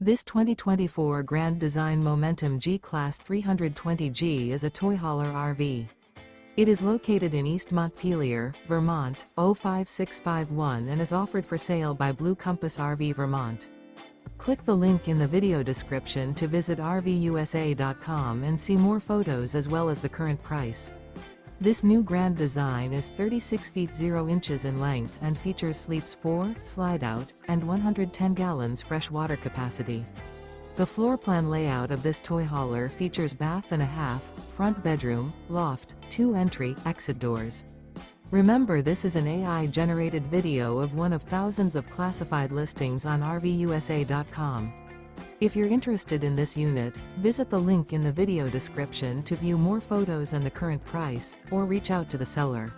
This 2024 Grand Design Momentum G-Class 320G is a toy hauler RV. It is located in East Montpelier, Vermont, 05651 and is offered for sale by Blue Compass RV Vermont. Click the link in the video description to visit RVUSA.com and see more photos as well as the current price. This new grand design is 36 feet 0 inches in length and features sleeps 4, slide-out, and 110 gallons fresh water capacity. The floor plan layout of this toy hauler features bath and a half, front bedroom, loft, 2 entry, exit doors. Remember, this is an AI-generated video of one of thousands of classified listings on RVUSA.com. If you're interested in this unit, visit the link in the video description to view more photos and the current price, or reach out to the seller.